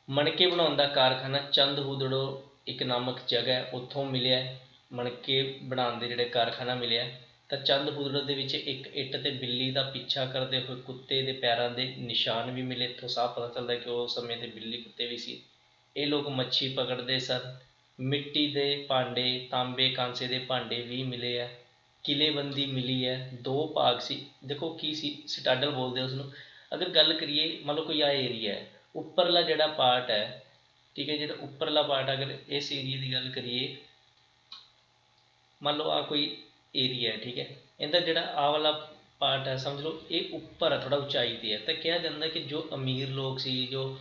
ਮਣਕੇ ਬਣਾਉਣ ਦਾ ਕਾਰਖਾਨਾ ਚੰਦਹੁਦੜੋ ਇੱਕ ਨਾਮਕ ਜਗ੍ਹਾ ਹੈ, ਉੱਥੋਂ ਮਿਲਿਆ। ਮਣਕੇ ਬਣਾਉਣ ਦੇ ਜਿਹੜੇ ਕਾਰਖਾਨਾ ਮਿਲਿਆ ਤਾਂ ਚੰਦਹੁਦੜੋ ਦੇ ਵਿੱਚ ਇੱਕ ਇੱਟ ਤੇ ਬਿੱਲੀ ਦਾ ਪਿੱਛਾ ਕਰਦੇ ਹੋਏ ਕੁੱਤੇ ਦੇ ਪੈਰਾਂ ਦੇ ਨਿਸ਼ਾਨ ਵੀ ਮਿਲੇ। ਇੱਥੋਂ ਸਾਫ਼ ਪਤਾ ਚੱਲਦਾ ਕਿ ਉਸ ਸਮੇਂ ਦੇ ਬਿੱਲੀ ਕੁੱਤੇ ਵੀ ਸੀ। ਇਹ ਲੋਕ ਮੱਛੀ ਪਕੜਦੇ ਸਨ। ਮਿੱਟੀ ਦੇ ਭਾਂਡੇ, ਤਾਂਬੇ, ਕਾਂਸੇ ਦੇ ਭਾਂਡੇ ਵੀ ਮਿਲੇ ਹੈ। ਕਿਲੇਬੰਦੀ ਮਿਲੀ ਹੈ। 2 ਭਾਗ ਸੀ। ਦੇਖੋ ਕੀ ਸੀ, ਸਿਟਾਡਲ ਬੋਲਦੇ ਉਸਨੂੰ। ਅਗਰ ਗੱਲ ਕਰੀਏ, ਮੰਨ ਲਓ ਕੋਈ ਆ ਏਰੀਆ ਹੈ, ਉੱਪਰਲਾ ਜਿਹੜਾ ਪਾਰਟ ਹੈ, ਠੀਕ ਹੈ, ਜਿਹੜਾ ਉੱਪਰਲਾ ਪਾਰਟ ਅਗਰ ਇਸ ਏਰੀਏ ਦੀ ਗੱਲ ਕਰੀਏ, ਮੰਨ ਲਓ ਆ ਕੋਈ ਏਰੀਆ ਹੈ, ਠੀਕ ਹੈ, ਇਹਦਾ ਜਿਹੜਾ ਆਹ ਵਾਲਾ ਪਾਰਟ ਹੈ ਸਮਝ ਲਓ ਇਹ ਉੱਪਰ ਹੈ, ਥੋੜ੍ਹਾ ਉਚਾਈ 'ਤੇ ਹੈ। ਤਾਂ ਕਿਹਾ ਜਾਂਦਾ ਕਿ ਜੋ ਅਮੀਰ ਲੋਕ ਸੀ, ਜੋ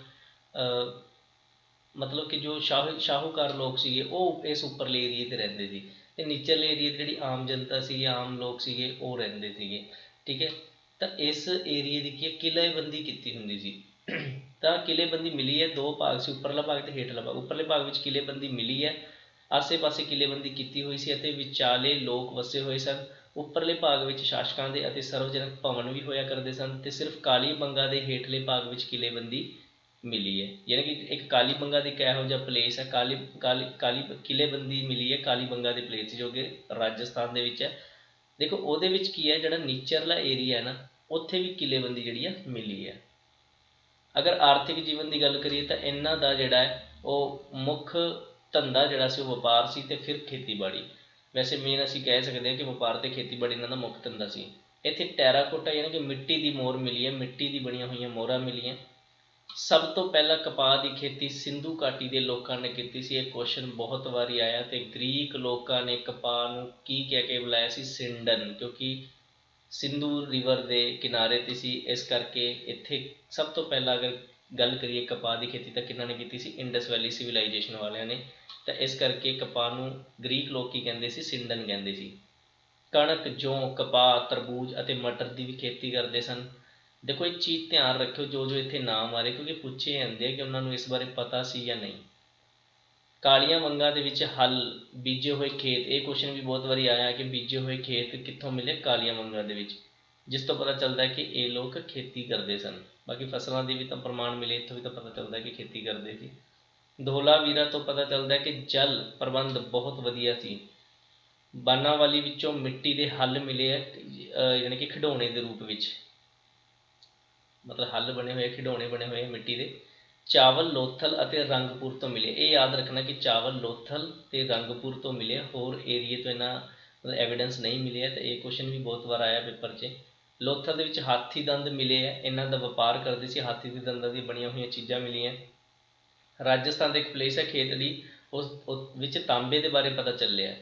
ਮਤਲਬ ਕਿ ਜੋ ਸ਼ਾਹੂਕਾਰ ਲੋਕ ਸੀਗੇ, ਉਹ ਇਸ ਉੱਪਰਲੇ ਏਰੀਏ 'ਤੇ ਰਹਿੰਦੇ ਸੀ ਅਤੇ ਨੀਚਲੇ ਏਰੀਏ 'ਤੇ ਜਿਹੜੀ ਆਮ ਜਨਤਾ ਸੀ, ਆਮ ਲੋਕ ਸੀਗੇ, ਉਹ ਰਹਿੰਦੇ ਸੀਗੇ। ਠੀਕ ਹੈ, ਤਾਂ ਇਸ ਏਰੀਏ ਦੀ ਕੀ ਕਿਲ੍ਹੇਬੰਦੀ ਕੀਤੀ ਹੁੰਦੀ ਸੀ। ਤਾਂ ਕਿਲ੍ਹੇਬੰਦੀ ਮਿਲੀ ਹੈ। 2 ਭਾਗ ਸੀ, ਉੱਪਰਲਾ ਭਾਗ ਅਤੇ ਹੇਠਲਾ ਭਾਗ। ਉੱਪਰਲੇ ਭਾਗ ਵਿੱਚ ਕਿਲ੍ਹੇਬੰਦੀ ਮਿਲੀ ਹੈ, ਆਸੇ ਪਾਸੇ ਕਿਲ੍ਹੇਬੰਦੀ ਕੀਤੀ ਹੋਈ ਸੀ ਅਤੇ ਵਿਚਾਲੇ ਲੋਕ ਵਸੇ ਹੋਏ ਸਨ। ਉੱਪਰਲੇ ਭਾਗ ਵਿੱਚ ਸ਼ਾਸਕਾਂ ਦੇ ਅਤੇ ਸਰਵਜਨਕ ਭਵਨ ਵੀ ਹੋਇਆ ਕਰਦੇ ਸਨ ਅਤੇ ਸਿਰਫ ਕਾਲੀਬੰਗਾ ਦੇ ਹੇਠਲੇ ਭਾਗ ਵਿੱਚ ਕਿਲ੍ਹੇਬੰਦੀ ਮਿਲੀ ਹੈ। ਯਾਨੀ ਕਿ ਇੱਕ ਕਾਲੀਬੰਗਾ ਦੀ ਇੱਕ ਇਹੋ ਜਿਹਾ ਪਲੇਸ ਹੈ, ਕਿਲ੍ਹੇਬੰਦੀ ਮਿਲੀ ਹੈ ਕਾਲੀਬੰਗਾ ਦੇ ਪਲੇਸ ਜੋ ਕਿ ਰਾਜਸਥਾਨ ਦੇ ਵਿੱਚ ਹੈ। ਦੇਖੋ ਉਹਦੇ ਵਿੱਚ ਕੀ ਹੈ, ਜਿਹੜਾ ਨੀਚਰਲਾ ਏਰੀਆ ਹੈ ਨਾ, ਉੱਥੇ ਵੀ ਕਿਲ੍ਹੇਬੰਦੀ ਜਿਹੜੀ ਹੈ ਮਿਲੀ ਹੈ। ਅਗਰ ਆਰਥਿਕ ਜੀਵਨ ਦੀ ਗੱਲ ਕਰੀਏ ਤਾਂ ਇਹਨਾਂ ਦਾ ਜਿਹੜਾ ਹੈ ਉਹ ਮੁੱਖ ਧੰਦਾ ਜਿਹੜਾ ਸੀ ਉਹ ਵਪਾਰ ਸੀ ਅਤੇ ਫਿਰ ਖੇਤੀਬਾੜੀ। ਵੈਸੇ ਮੇਨ ਅਸੀਂ ਕਹਿ ਸਕਦੇ ਹਾਂ ਕਿ ਵਪਾਰ ਅਤੇ ਖੇਤੀਬਾੜੀ ਇਹਨਾਂ ਦਾ ਮੁੱਖ ਧੰਦਾ ਸੀ। ਇੱਥੇ ਟੈਰਾਕੋਟਾ ਯਾਨੀ ਕਿ ਮਿੱਟੀ ਦੀ ਮੋਹਰ ਮਿਲੀ ਹੈ, ਮਿੱਟੀ ਦੀ ਬਣੀਆਂ ਹੋਈਆਂ ਮੋਹਰਾਂ ਮਿਲੀਆਂ। ਸਭ ਤੋਂ ਪਹਿਲਾਂ ਕਪਾਹ ਦੀ ਖੇਤੀ ਸਿੰਧੂ ਘਾਟੀ ਦੇ ਲੋਕਾਂ ਨੇ ਕੀਤੀ ਸੀ। ਇਹ ਕੁਐਸਚਨ ਬਹੁਤ ਵਾਰੀ ਆਇਆ ਅਤੇ ਗ੍ਰੀਕ ਲੋਕਾਂ ਨੇ ਕਪਾਹ ਨੂੰ ਕੀ ਕਹਿ ਕੇ ਬੁਲਾਇਆ ਸੀ? ਸਿੰਡਨ, ਕਿਉਂਕਿ ਸਿੰਧੂ ਰਿਵਰ ਦੇ ਕਿਨਾਰੇ 'ਤੇ ਸੀ, ਇਸ ਕਰਕੇ ਇੱਥੇ ਸਭ ਤੋਂ ਪਹਿਲਾਂ ਅਗਰ ਗੱਲ ਕਰੀਏ ਕਪਾਹ ਦੀ ਖੇਤੀ ਤਾਂ ਕਿਹਨਾਂ ਨੇ ਕੀਤੀ ਸੀ? ਇੰਡਸ ਵੈਲੀ ਸਿਵਲਾਈਜੇਸ਼ਨ ਵਾਲਿਆਂ ਨੇ। ਤਾਂ ਇਸ ਕਰਕੇ ਕਪਾਹ ਨੂੰ ਗ੍ਰੀਕ ਲੋਕ ਕੀ ਕਹਿੰਦੇ ਸੀ? ਸਿੰਡਨ ਕਹਿੰਦੇ ਸੀ। ਕਣਕ, ਜੌਂ, ਕਪਾਹ, ਤਰਬੂਜ ਅਤੇ ਮਟਰ ਦੀ ਵੀ ਖੇਤੀ ਕਰਦੇ ਸਨ। ਦੇਖੋ ਇੱਕ ਚੀਜ਼ ਧਿਆਨ ਰੱਖਿਓ, ਜੋ ਇੱਥੇ ਨਾਮ ਆ ਰਹੇ ਕਿਉਂਕਿ ਪੁੱਛੇ ਜਾਂਦੇ ਆ ਕਿ ਉਹਨਾਂ ਨੂੰ ਇਸ ਬਾਰੇ ਪਤਾ ਸੀ ਜਾਂ ਨਹੀਂ। ਕਾਲੀਆਂ ਵੰਗਾਂ ਦੇ ਵਿੱਚ ਹਲ, ਬੀਜੇ ਹੋਏ ਖੇਤ, ਇਹ ਕੁਐਸਚਨ ਵੀ ਬਹੁਤ ਵਾਰੀ ਆਇਆ ਕਿ ਬੀਜੇ ਹੋਏ ਖੇਤ ਕਿੱਥੋਂ ਮਿਲੇ? ਕਾਲੀਆਂ ਵੰਗਾਂ ਦੇ ਵਿੱਚ, ਜਿਸ ਤੋਂ ਪਤਾ ਚੱਲਦਾ ਕਿ ਇਹ ਲੋਕ ਖੇਤੀ ਕਰਦੇ ਸਨ। ਬਾਕੀ ਫਸਲਾਂ ਦੀ ਵੀ ਤਾਂ ਪ੍ਰਮਾਣ ਮਿਲੇ, ਇੱਥੋਂ ਵੀ ਤਾਂ ਪਤਾ ਚੱਲਦਾ ਕਿ ਖੇਤੀ ਕਰਦੇ ਸੀ। ਧੋਲਾਵੀਰਾ ਤੋਂ ਪਤਾ ਚੱਲਦਾ ਕਿ ਜਲ ਪ੍ਰਬੰਧ ਬਹੁਤ ਵਧੀਆ ਸੀ। ਬਾਨਾਵਾਲੀ ਵਿੱਚੋਂ ਮਿੱਟੀ ਦੇ ਹੱਲ ਮਿਲੇ ਹੈ, ਯਾਨੀ ਕਿ ਖਿਡੌਣੇ ਦੇ ਰੂਪ ਵਿੱਚ, ਮਤਲਬ ਹੱਲ ਬਣੇ ਹੋਏ, ਖਿਡੌਣੇ ਬਣੇ ਹੋਏ ਮਿੱਟੀ ਦੇ। ਚਾਵਲ ਲੋਥਲ ਅਤੇ ਰੰਗਪੁਰ ਤੋਂ ਮਿਲੇ। ਇਹ ਯਾਦ ਰੱਖਣਾ ਕਿ ਚਾਵਲ ਲੋਥਲ ਅਤੇ ਰੰਗਪੁਰ ਤੋਂ ਮਿਲੇ, ਹੋਰ ਏਰੀਏ ਤੋਂ ਇਹਨਾਂ ਮਤਲਬ ਐਵੀਡੈਂਸ ਨਹੀਂ ਮਿਲੇ ਹੈ। ਅਤੇ ਇਹ ਕੁਐਸਚਨ ਵੀ ਬਹੁਤ ਵਾਰ ਆਇਆ ਪੇਪਰ 'ਚ। ਲੋਥਲ ਦੇ ਵਿੱਚ ਹਾਥੀ ਦੰਦ ਮਿਲੇ ਹੈ, ਇਹਨਾਂ ਦਾ ਵਪਾਰ ਕਰਦੇ ਸੀ, ਹਾਥੀ ਦੇ ਦੰਦਾਂ ਦੀਆਂ ਬਣੀਆਂ ਹੋਈਆਂ ਚੀਜ਼ਾਂ ਮਿਲੀਆਂ। ਰਾਜਸਥਾਨ ਦਾ ਇੱਕ ਪਲੇਸ ਹੈ ਖੇਤੜੀ, ਉਸ ਵਿੱਚ ਤਾਂਬੇ ਦੇ ਬਾਰੇ ਪਤਾ ਚੱਲਿਆ।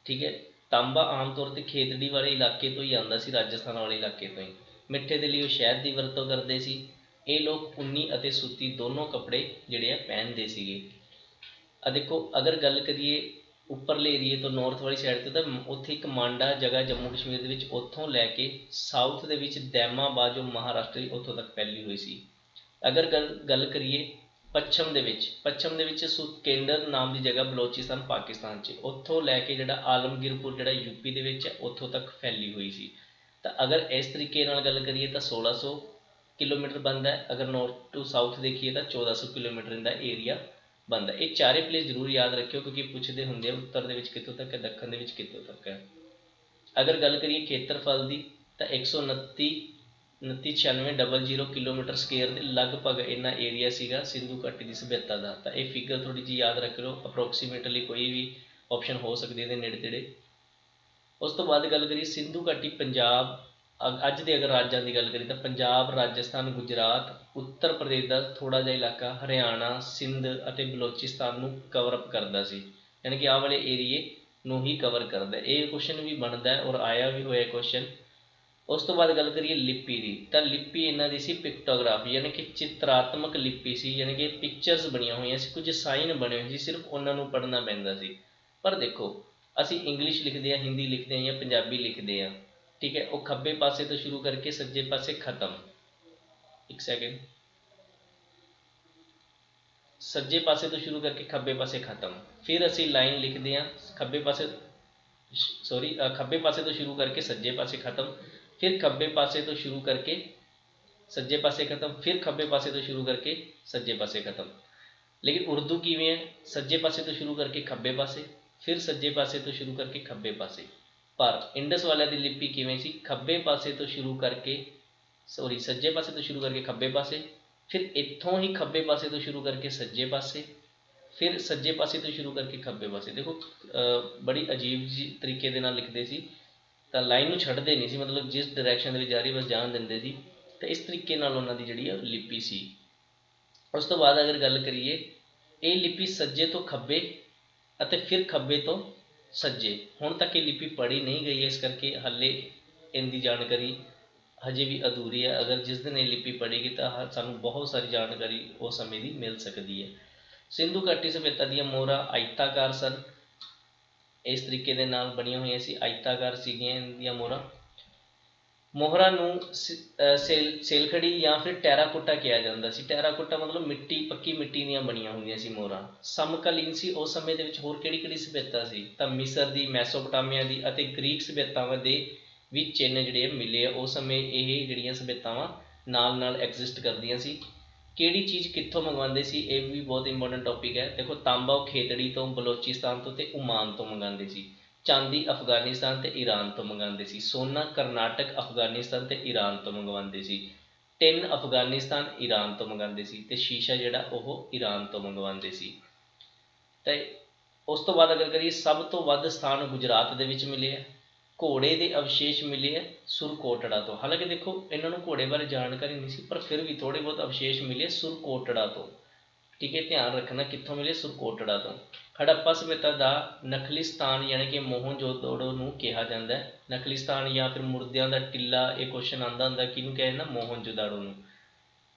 ਠੀਕ ਹੈ, ਤਾਂਬਾ ਆਮ ਤੌਰ 'ਤੇ ਖੇਤੜੀ ਵਾਲੇ ਇਲਾਕੇ ਤੋਂ ਹੀ ਆਉਂਦਾ ਸੀ, ਰਾਜਸਥਾਨ ਵਾਲੇ ਇਲਾਕੇ ਤੋਂ ਹੀ। ਮਿੱਠੇ ਦੇ ਲਈ ਉਹ ਸ਼ਹਿਦ ਦੀ ਵਰਤੋਂ ਕਰਦੇ ਸੀ। ਇਹ ਲੋਕ ਉੱਨੀ ਅਤੇ ਸੂਤੀ ਦੋਨੋਂ ਕੱਪੜੇ ਜਿਹੜੇ ਆ ਪਹਿਨਦੇ ਸੀਗੇ। ਦੇਖੋ ਅਗਰ ਗੱਲ ਕਰੀਏ ਉੱਪਰਲੇ ਏਰੀਏ ਤੋਂ, ਨੌਰਥ ਵਾਲੀ ਸਾਈਡ 'ਤੇ, ਤਾਂ ਉੱਥੇ ਇੱਕ ਮਾਂਡਾ ਜਗ੍ਹਾ ਜੰਮੂ ਕਸ਼ਮੀਰ ਦੇ ਵਿੱਚ, ਉੱਥੋਂ ਲੈ ਕੇ ਸਾਊਥ ਦੇ ਵਿੱਚ ਦੈਮਾਬਾਦ ਜੋ ਮਹਾਰਾਸ਼ਟਰ, ਉੱਥੋਂ ਤੱਕ ਫੈਲੀ ਹੋਈ ਸੀ। ਅਗਰ ਗੱਲ ਕਰੀਏ ਪੱਛਮ ਦੇ ਵਿੱਚ ਸੁਕੇਂਦਰ ਨਾਮ ਦੀ ਜਗ੍ਹਾ ਬਲੋਚਿਸਤਾਨ ਪਾਕਿਸਤਾਨ 'ਚ, ਉੱਥੋਂ ਲੈ ਕੇ ਜਿਹੜਾ ਆਲਮਗੀਰਪੁਰ ਜਿਹੜਾ ਯੂਪੀ ਦੇ ਵਿੱਚ ਹੈ ਉੱਥੋਂ ਤੱਕ ਫੈਲੀ ਹੋਈ ਸੀ। ਤਾਂ ਅਗਰ ਇਸ ਤਰੀਕੇ ਨਾਲ ਗੱਲ ਕਰੀਏ ਤਾਂ 1600 ਕਿਲੋਮੀਟਰ ਬਣਦਾ ਹੈ। ਅਗਰ ਨੌਰਥ ਟੂ ਸਾਊਥ ਦੇਖੀਏ ਤਾਂ 1400 ਕਿਲੋਮੀਟਰ ਦਾ ਏਰੀਆ ਬਣਦਾ। ਇਹ ਚਾਰੇ ਪਲੇਸ ਜ਼ਰੂਰ ਯਾਦ ਰੱਖਿਓ ਕਿਉਂਕਿ ਪੁੱਛਦੇ ਹੁੰਦੇ ਆ ਉੱਤਰ ਦੇ ਵਿੱਚ ਕਿੱਥੋਂ ਤੱਕ ਹੈ, ਦੱਖਣ ਦੇ ਵਿੱਚ ਕਿੱਥੋਂ ਤੱਕ ਹੈ। ਅਗਰ ਗੱਲ ਕਰੀਏ ਖੇਤਰਫਲ ਦੀ ਤਾਂ 129,96,000 ਕਿਲੋਮੀਟਰ ਸਕੁਏਅਰ ਦੇ ਲਗਭਗ ਇੰਨਾ ਏਰੀਆ ਸੀਗਾ ਸਿੰਧੂ ਘਾਟੀ ਦੀ ਸਭਿਅਤਾ ਦਾ। ਤਾਂ ਇਹ ਫਿਗਰ ਥੋੜ੍ਹੀ ਜਿਹੀ ਯਾਦ ਰੱਖ ਲਓ, ਅਪਰੋਕਸੀਮੇਟਲੀ ਕੋਈ ਵੀ ਆਪਸ਼ਨ ਹੋ ਸਕਦੀ ਇਹਦੇ ਨੇੜੇ ਤੇੜੇ। ਉਸ ਤੋਂ ਬਾਅਦ ਗੱਲ ਕਰੀਏ ਸਿੰਧੂ ਘਾਟੀ ਪੰਜਾਬ, ਅੱਜ ਦੇ ਅਗਰ ਰਾਜਾਂ ਦੀ ਗੱਲ ਕਰੀਏ ਤਾਂ ਪੰਜਾਬ, ਰਾਜਸਥਾਨ, ਗੁਜਰਾਤ, ਉੱਤਰ ਪ੍ਰਦੇਸ਼ ਦਾ ਥੋੜ੍ਹਾ ਜਿਹਾ ਇਲਾਕਾ, ਹਰਿਆਣਾ, ਸਿੰਧ ਅਤੇ ਬਲੋਚਿਸਤਾਨ ਨੂੰ ਕਵਰ ਅਪ ਕਰਦਾ ਸੀ, ਯਾਨੀ ਕਿ ਆਹ ਵਾਲੇ ਏਰੀਏ ਨੂੰ ਹੀ ਕਵਰ ਕਰਦਾ। ਇਹ ਕੁਐਸਚਨ ਵੀ ਬਣਦਾ ਔਰ ਆਇਆ ਵੀ ਹੋਇਆ ਕੁਐਸਚਨ। ਉਸ ਤੋਂ ਬਾਅਦ ਗੱਲ ਕਰੀਏ ਲਿਪੀ ਦੀ ਤਾਂ ਲਿਪੀ ਇਹਨਾਂ ਦੀ ਸੀ ਪਿਕਟੋਗ੍ਰਾਫੀ, ਯਾਨੀ ਕਿ ਚਿੱਤਰਾਤਮਕ ਲਿਪੀ ਸੀ, ਯਾਨੀ ਕਿ ਪਿਕਚਰਸ ਬਣੀਆਂ ਹੋਈਆਂ ਸੀ, ਕੁਝ ਸਾਈਨ ਬਣੇ ਹੋਏ ਸੀ, ਸਿਰਫ ਉਹਨਾਂ ਨੂੰ ਪੜ੍ਹਨਾ ਪੈਂਦਾ ਸੀ। ਪਰ ਦੇਖੋ ਅਸੀਂ ਇੰਗਲਿਸ਼ ਲਿਖਦੇ ਹਾਂ, ਹਿੰਦੀ ਲਿਖਦੇ ਹਾਂ ਜਾਂ ਪੰਜਾਬੀ ਲਿਖਦੇ ਹਾਂ, ਠੀਕ ਹੈ, ਉਹ ਖੱਬੇ ਪਾਸੇ ਤੋਂ ਸ਼ੁਰੂ ਕਰਕੇ ਸੱਜੇ ਪਾਸੇ ਖਤਮ। ਇੱਕ ਸੈਕਿੰਡ, ਸੱਜੇ ਪਾਸੇ ਤੋਂ ਸ਼ੁਰੂ ਕਰਕੇ ਖੱਬੇ ਪਾਸੇ ਖਤਮ। ਫਿਰ ਅਸੀਂ ਲਾਈਨ ਲਿਖਦੇ ਹਾਂ ਖੱਬੇ ਪਾਸੇ ਖੱਬੇ ਪਾਸੇ ਤੋਂ ਸ਼ੁਰੂ ਕਰਕੇ ਸੱਜੇ ਪਾਸੇ ਖਤਮ, ਫਿਰ ਖੱਬੇ ਪਾਸੇ ਤੋਂ ਸ਼ੁਰੂ ਕਰਕੇ ਸੱਜੇ ਪਾਸੇ ਖਤਮ, ਫਿਰ ਖੱਬੇ ਪਾਸੇ ਤੋਂ ਸ਼ੁਰੂ ਕਰਕੇ ਸੱਜੇ ਪਾਸੇ ਖਤਮ। ਲੇਕਿਨ ਉਰਦੂ ਕਿਵੇਂ ਹੈ? ਸੱਜੇ ਪਾਸੇ ਤੋਂ ਸ਼ੁਰੂ ਕਰਕੇ ਖੱਬੇ ਪਾਸੇ, ਫਿਰ ਸੱਜੇ ਪਾਸੇ ਤੋਂ ਸ਼ੁਰੂ ਕਰਕੇ ਖੱਬੇ ਪਾਸੇ। ਪਰ ਇੰਡਸ ਵਾਲਿਆਂ ਦੀ ਲਿਪੀ ਕਿਵੇਂ ਸੀ? ਖੱਬੇ ਪਾਸੇ ਤੋਂ ਸ਼ੁਰੂ ਕਰਕੇ ਸੱਜੇ ਪਾਸੇ ਤੋਂ ਸ਼ੁਰੂ ਕਰਕੇ ਖੱਬੇ ਪਾਸੇ, ਫਿਰ ਇੱਥੋਂ ਹੀ ਖੱਬੇ ਪਾਸੇ ਤੋਂ ਸ਼ੁਰੂ ਕਰਕੇ ਸੱਜੇ ਪਾਸੇ, ਫਿਰ ਸੱਜੇ ਪਾਸੇ ਤੋਂ ਸ਼ੁਰੂ ਕਰਕੇ ਖੱਬੇ ਪਾਸੇ। ਦੇਖੋ ਬੜੀ ਅਜੀਬ ਜਿਹੀ ਤਰੀਕੇ ਦੇ ਨਾਲ ਲਿਖਦੇ ਸੀ, ਤਾਂ ਲਾਈਨ ਨੂੰ ਛੱਡਦੇ ਨਹੀਂ ਸੀ, ਮਤਲਬ ਜਿਸ ਡਾਇਰੈਕਸ਼ਨ ਦੇ ਵਿੱਚ ਜਾ ਰਹੀ ਬਸ ਜਾਣ ਦਿੰਦੇ ਸੀ। ਤਾਂ ਇਸ ਤਰੀਕੇ ਨਾਲ ਉਹਨਾਂ ਦੀ ਜਿਹੜੀ ਲਿਪੀ ਸੀ। ਉਸ ਤੋਂ ਬਾਅਦ ਅਗਰ ਗੱਲ ਕਰੀਏ, ਇਹ ਲਿਪੀ ਸੱਜੇ ਤੋਂ ਖੱਬੇ ਅਤੇ ਫਿਰ ਖੱਬੇ ਤੋਂ ਸੱਜੇ, ਹੁਣ ਤੱਕ ਇਹ ਲਿਪੀ ਪੜ੍ਹੀ ਨਹੀਂ ਗਈ ਹੈ, ਇਸ ਕਰਕੇ ਹਾਲੇ ਇਹਦੀ ਜਾਣਕਾਰੀ ਹਜੇ ਵੀ ਅਧੂਰੀ ਹੈ। ਅਗਰ ਜਿਸ ਦਿਨ ਇਹ ਲਿਪੀ ਪੜ੍ਹੇਗੀ ਤਾਂ ਸਾਨੂੰ ਬਹੁਤ ਸਾਰੀ ਜਾਣਕਾਰੀ ਉਸ ਸਮੇਂ ਦੀ ਮਿਲ ਸਕਦੀ ਹੈ। ਸਿੰਧੂ ਘਾਟੀ ਸਭਿਅਤਾ ਦੀਆਂ ਮੋਹਰਾਂ ਆਇਤਾਕਾਰ ਸਨ, ਇਸ ਤਰੀਕੇ ਦੇ ਨਾਲ ਬਣੀਆਂ ਹੋਈਆਂ ਸੀ, ਆਇਤਾਕਾਰ ਸੀਗੀਆਂ ਇਹਦੀਆਂ ਮੋਹਰਾਂ ਨੂੰ ਸੇਲਖੜੀ ਜਾਂ ਫਿਰ ਟੈਰਾਕੋਟਾ ਕਿਹਾ ਜਾਂਦਾ ਸੀ। ਟੈਰਾਕੋਟਾ ਮਤਲਬ ਮਿੱਟੀ, ਪੱਕੀ ਮਿੱਟੀ ਦੀਆਂ ਬਣੀਆਂ ਹੁੰਦੀਆਂ ਸੀ ਮੋਹਰਾਂ। ਸਮਕਾਲੀਨ ਸੀ ਉਸ ਸਮੇਂ ਦੇ ਵਿੱਚ ਹੋਰ ਕਿਹੜੀ ਸਭਿਅਤਾ ਸੀ? ਤਾਂ ਮਿਸਰ ਦੀ, ਮੈਸੋਪੋਟਾਮੀਆ ਦੀ ਅਤੇ ਗ੍ਰੀਕ ਸਭਿਅਤਾਵਾਂ ਦੇ ਵੀ ਚਿੰਨ੍ਹ ਜਿਹੜੇ ਮਿਲੇ ਆ ਉਸ ਸਮੇਂ। ਇਹ ਜਿਹੜੀਆਂ ਸਭਿਅਤਾਵਾਂ ਨਾਲ ਐਗਜ਼ਿਸਟ ਕਰਦੀਆਂ ਸੀ। ਕਿਹੜੀ ਚੀਜ਼ ਕਿੱਥੋਂ ਮੰਗਵਾਉਂਦੇ ਸੀ? ਇਹ ਵੀ ਬਹੁਤ ਇੰਪੋਰਟੈਂਟ ਟੌਪਿਕ ਹੈ। ਦੇਖੋ ਤਾਂਬਾ ਉਹ ਖੇਤੜੀ ਤੋਂ, ਬਲੋਚਿਸਤਾਨ ਤੋਂ ਅਤੇ ਓਮਾਨ ਤੋਂ ਮੰਗਵਾਉਂਦੇ ਸੀ। ਚਾਂਦੀ ਅਫਗਾਨਿਸਤਾਨ ਅਤੇ ਈਰਾਨ ਤੋਂ ਮੰਗਵਾਉਂਦੇ ਸੀ। ਸੋਨਾ ਕਰਨਾਟਕ, ਅਫਗਾਨਿਸਤਾਨ ਅਤੇ ਈਰਾਨ ਤੋਂ ਮੰਗਵਾਉਂਦੇ ਸੀ। ਟਿਨ ਅਫਗਾਨਿਸਤਾਨ, ਈਰਾਨ ਤੋਂ ਮੰਗਵਾਉਂਦੇ ਸੀ, ਅਤੇ ਸ਼ੀਸ਼ਾ ਜਿਹੜਾ ਉਹ ਈਰਾਨ ਤੋਂ ਮੰਗਵਾਉਂਦੇ ਸੀ। ਅਤੇ ਉਸ ਤੋਂ ਬਾਅਦ ਅਗਰ ਕਰੀਏ, ਸਭ ਤੋਂ ਵੱਧ ਸਥਾਨ ਗੁਜਰਾਤ ਦੇ ਵਿੱਚ ਮਿਲੇ ਹੈ। ਘੋੜੇ ਦੇ ਅਵਸ਼ੇਸ਼ ਮਿਲੇ ਹੈ ਸੁਰਕੋਟੜਾ ਤੋਂ। ਹਾਲਾਂਕਿ ਦੇਖੋ ਇਹਨਾਂ ਨੂੰ ਘੋੜੇ ਬਾਰੇ ਜਾਣਕਾਰੀ ਨਹੀਂ ਸੀ, ਪਰ ਫਿਰ ਵੀ ਥੋੜ੍ਹੇ ਬਹੁਤ ਅਵਸ਼ੇਸ਼ ਮਿਲੇ ਸੁਰਕੋਟੜਾ ਤੋਂ, ਠੀਕ ਹੈ, ਧਿਆਨ ਰੱਖਣਾ ਕਿੱਥੋਂ ਮਿਲੇ? ਸੁਰਕੋਟੜਾ ਤੋਂ। ਹੜੱਪਾ ਸਭਿਅਤਾ ਦਾ ਨਖਲਿਸਤਾਨ ਯਾਨੀ ਕਿ ਮੋਹਨਜੋਦੜੋ ਨੂੰ ਕਿਹਾ ਜਾਂਦਾ ਹੈ। ਨਖਲਿਸਤਾਨ ਜਾਂ ਫਿਰ ਮੁਰਦਿਆਂ ਦਾ ਟਿੱਲਾ, ਇਹ ਕੁਐਸਚਨ ਆਉਂਦਾ ਹੁੰਦਾ, ਕਿਹਨੂੰ ਕਿਹਾ ਜਾਂਦਾ? ਮੋਹਨਜੋਦੜੋ ਨੂੰ।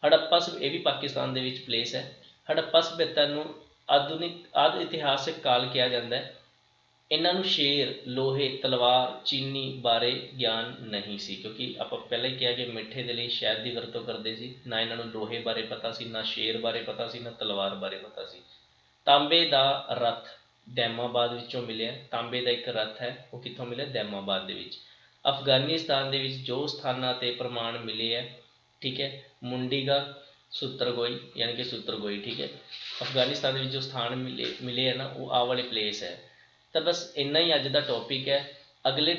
ਹੜੱਪਾ ਇਹ ਵੀ ਪਾਕਿਸਤਾਨ ਦੇ ਵਿੱਚ ਪਲੇਸ ਹੈ। ਹੜੱਪਾ ਸਭਿਅਤਾ ਨੂੰ ਆਦਿ ਇਤਿਹਾਸਕ ਕਾਲ ਕਿਹਾ ਜਾਂਦਾ ਹੈ। ਇਹਨਾਂ ਨੂੰ ਸ਼ੇਰ, ਲੋਹੇ, ਤਲਵਾਰ, ਚੀਨੀ ਬਾਰੇ ਗਿਆਨ ਨਹੀਂ ਸੀ, ਕਿਉਂਕਿ ਆਪਾਂ ਪਹਿਲਾਂ ਹੀ ਕਿਹਾ ਕਿ ਮਿੱਠੇ ਦੇ ਲਈ ਸ਼ਹਿਦ ਦੀ ਵਰਤੋਂ ਕਰਦੇ ਸੀ। ਨਾ ਇਹਨਾਂ ਨੂੰ ਲੋਹੇ ਬਾਰੇ ਪਤਾ ਸੀ, ਨਾ ਸ਼ੇਰ ਬਾਰੇ ਪਤਾ ਸੀ, ਨਾ ਤਲਵਾਰ ਬਾਰੇ ਪਤਾ ਸੀ। ਤਾਂਬੇ ਦਾ ਰੱਥ ਦੈਮਾਬਾਦ ਵਿੱਚੋਂ ਮਿਲਿਆ। ਤਾਂਬੇ ਦਾ ਇੱਕ ਰੱਥ ਹੈ, ਉਹ ਕਿੱਥੋਂ ਮਿਲਿਆ? ਦੈਮਾਬਾਦ ਦੇ ਵਿੱਚ। ਅਫਗਾਨਿਸਤਾਨ ਦੇ ਵਿੱਚ ਜੋ ਸਥਾਨਾਂ 'ਤੇ ਪ੍ਰਮਾਣ ਮਿਲੇ ਹੈ, ਠੀਕ ਹੈ, ਮੁੰਡੀਗਾ, ਸੁਤਰਗੋਈ ਯਾਨੀ ਕਿ ਸੁਤਰਗੋਈ, ਠੀਕ ਹੈ, ਅਫਗਾਨਿਸਤਾਨ ਦੇ ਵਿੱਚ ਜੋ ਸਥਾਨ ਮਿਲੇ ਹੈ ਨਾ, ਉਹ ਆਹ ਵਾਲੇ ਪਲੇਸ ਹੈ। ਤਾਂ ਬਸ ਇੰਨਾ ਹੀ ਅੱਜ ਦਾ ਟੌਪਿਕ ਹੈ। ਅਗਲੇ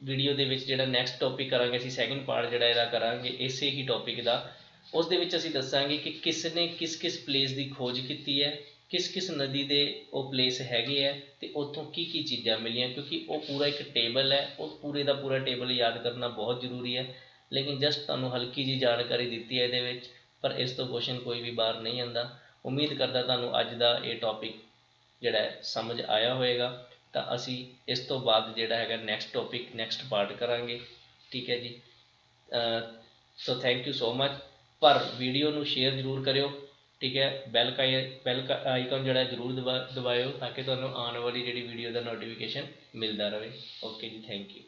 ਵੀਡੀਓ ਦੇ ਵਿੱਚ ਜਿਹੜਾ ਨੈਕਸਟ ਟੌਪਿਕ ਕਰਾਂਗੇ ਅਸੀਂ, ਸੈਕਿੰਡ ਪਾਰਟ ਜਿਹੜਾ ਇਹਦਾ ਕਰਾਂਗੇ ਇਸੇ ਹੀ ਟੌਪਿਕ ਦਾ। ਉਸ ਦੇ ਵਿੱਚ ਅਸੀਂ ਦੱਸਾਂਗੇ ਕਿ ਕਿਸ ਨੇ ਕਿਸ ਪਲੇਸ ਦੀ ਖੋਜ ਕੀਤੀ ਹੈ, ਕਿਸ ਨਦੀ ਦੇ ਉਹ ਪਲੇਸ ਹੈਗੇ ਹੈ, ਅਤੇ ਉੱਥੋਂ ਕੀ ਚੀਜ਼ਾਂ ਮਿਲੀਆਂ। ਕਿਉਂਕਿ ਉਹ ਪੂਰਾ ਇੱਕ ਟੇਬਲ ਹੈ, ਉਹ ਪੂਰੇ ਦਾ ਪੂਰਾ ਟੇਬਲ ਯਾਦ ਕਰਨਾ ਬਹੁਤ ਜ਼ਰੂਰੀ ਹੈ। ਲੇਕਿਨ ਜਸਟ ਤੁਹਾਨੂੰ ਹਲਕੀ ਜਿਹੀ ਜਾਣਕਾਰੀ ਦਿੱਤੀ ਹੈ ਇਹਦੇ ਵਿੱਚ, ਪਰ ਇਸ ਤੋਂ ਕੁਐਸਚਨ ਕੋਈ ਵੀ ਬਾਹਰ ਨਹੀਂ ਆਉਂਦਾ। ਉਮੀਦ ਕਰਦਾ ਤੁਹਾਨੂੰ ਅੱਜ ਦਾ ਇਹ ਟੌਪਿਕ ਜਿਹੜਾ ਸਮਝ ਆਇਆ ਹੋਵੇਗਾ। ਤਾਂ ਅਸੀਂ ਇਸ ਤੋਂ ਬਾਅਦ ਜਿਹੜਾ ਹੈਗਾ ਨੈਕਸਟ ਟੌਪਿਕ, ਨੈਕਸਟ ਪਾਰਟ ਕਰਾਂਗੇ, ਠੀਕ ਹੈ ਜੀ। So thank you so much. ਪਰ ਵੀਡੀਓ ਨੂੰ ਸ਼ੇਅਰ ਜ਼ਰੂਰ ਕਰਿਓ, ਠੀਕ ਹੈ, ਬੈਲ ਆਈਕਨ ਜਿਹੜਾ ਜ਼ਰੂਰ ਦਬਾਇਓ ਤਾਂ ਕਿ ਤੁਹਾਨੂੰ ਆਉਣ ਵਾਲੀ ਜਿਹੜੀ ਵੀਡੀਓ ਦਾ ਨੋਟੀਫਿਕੇਸ਼ਨ ਮਿਲਦਾ ਰਹੇ। ਓਕੇ ਜੀ, ਥੈਂਕ ਯੂ।